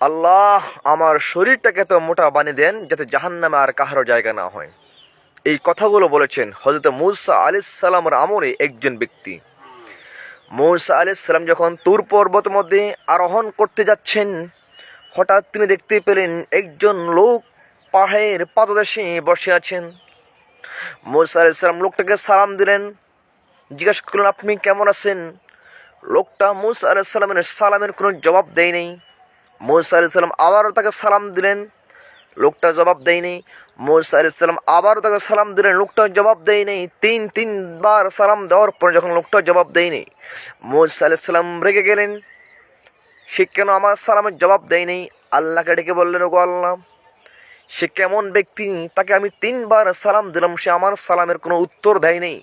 আল্লাহ আমার শরীরটাকে তো মোটা বানিয়ে দেন যাতে জাহান্নামে আর কাহারও জায়গা না হয়। এই কথাগুলো বলেছেন হযরত মূসা আলাইহিস সালামের আমলে একজন ব্যক্তি। মূসা আলাইহিস সালাম যখন তুর পর্বতের মধ্যে আরোহণ করতে যাচ্ছেন, হঠাৎ তিনি দেখতে পেলেন একজন লোক পাহাড়ের পাদদেশে বসে আছেন। মূসা আলাইহিস সালাম লোকটাকে সালাম দিলেন, জিজ্ঞাসা করলেন আপনি কেমন আছেন। লোকটা মূসা আলাইহিস সালামের সালামের কোনো জবাব দেয়নি। মূসা আলাইহিস সালাম আবারও তাকে সালাম দিলেন, লোকটা জবাব দেয়নি। মূসা আলাইহিস সালাম আবারও তাকে সালাম দিলেন, লোকটা জবাব দেয়নি। তিনবার সালাম দেওয়ার পর যখন লোকটা জবাব দেয়নি, মূসা আলাইহিস সালাম রেগে গেলেন, সে কেন আমার সালামের জবাব দেয়নি। আল্লাহকে ডেকে বললেন, ওগো আল্লাহ, সে কেমন ব্যক্তি, তাকে আমি 3বার সালাম দিলাম, সে আমার সালামের কোনো উত্তর দেয়নি।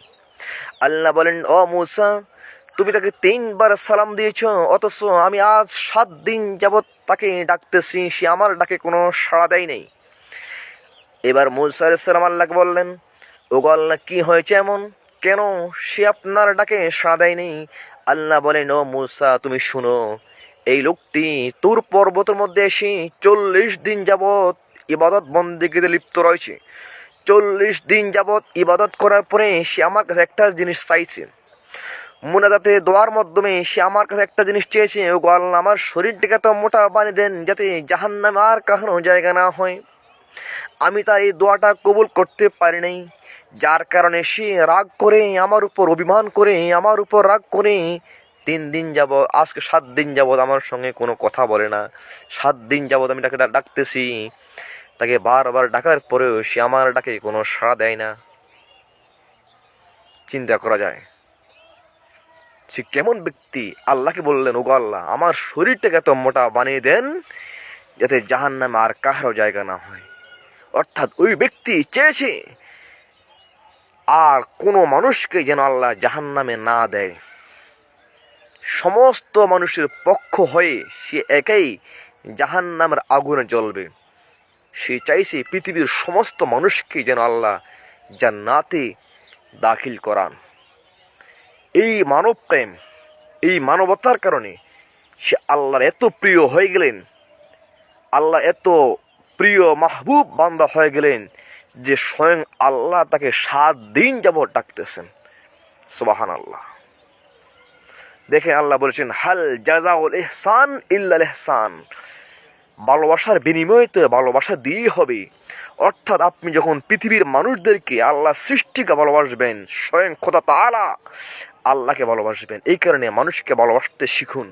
আল্লাহ বলেন, ও মূসা, তুমি তাকে 3বার সালাম দিয়েছ, অথচ আমি আজ 7 দিন যাবৎ তাকে ডাকতেছি, সে আমার ডাকে কোনো সাড়া দেয় নেই। এবার মূসা আলাইহিস সালাম আল্লাহকে বললেন, ওগো আল্লাহ, কি হয়েছে এমন, কেন সে আপনার ডাকে সাড়া দেয়নি। আল্লাহ বলেন, ও মূসা, তুমি শুনো, এই লোকটি তুর পর্বতের মধ্যে এসে 40 দিন যাবৎ ইবাদত বন্দেগীতে লিপ্ত রয়েছে। 40 দিন যাবৎ ইবাদত করার পরে সে আমার কাছে একটা জিনিস চাইছে। মুনাজাতে দোয়ার মাধ্যমে সে আমার কাছে একটা জিনিস চেয়েছে, ওগো আল্লাহ, আমার শরীরটাকে তো মোটা বানিয়ে দেন যাতে জাহান্নামে আর কাহারও জায়গা না হয়। আমি তার এই দোয়াটা কবুল করতে পারি নাই, যার কারণে সে রাগ করে আমার উপর অভিমান করে, আমার উপর রাগ করে 3 দিন যাবৎ, আজকে 7 দিন যাবৎ আমার সঙ্গে কোনো কথা বলে না। 7 দিন যাবৎ আমি তাকে ডাকতেছি, তাকে বারবার ডাকার পরেও সে আমার ডাকে কোনো সাড়া দেয় না। চিন্তা করা যায় সে কেমন ব্যক্তি। আল্লাহকে বললেন, ওগো আল্লাহ, আমার শরীরটাকে এত মোটা বানিয়ে দেন যাতে জাহান্নামে আর কাহারও জায়গা না হয়। অর্থাৎ ওই ব্যক্তি চেয়েছে আর কোনো মানুষকে যেন আল্লাহ জাহান্নামে না দেয়। সমস্ত মানুষের পক্ষ হয়ে সে একাই জাহান্নামের আগুনে জ্বলবে। সে চাইছে পৃথিবীর সমস্ত মানুষকে যেন আল্লাহ জান্নাতে দাখিল করান। এই মানব প্রেম, এই মানবতার কারণে সে আল্লাহর এত প্রিয় হয়ে গেলেন, আল্লাহ এত প্রিয় মাহবুব বান্দা হয়ে গেলেন যে স্বয়ং আল্লাহ তাকে 7 দিন যাবৎ ডাকতেছেন। সুবহানাল্লাহ। দেখে আল্লাহ বলেছেন, হাল জাযাউল ইহসান ইল্লাল ইহসান, ভালোবাসার বিনিময়ে তো ভালোবাসা দিয়েই হবে। অর্থাৎ আপনি যখন পৃথিবীর মানুষদেরকে আল্লাহ সৃষ্টিকে ভালোবাসবেন, স্বয়ং খোদা তাআলা আল্লাহকে ভালোবাসবেন। এই কারণে মানুষকে ভালোবাসতে শিখুন।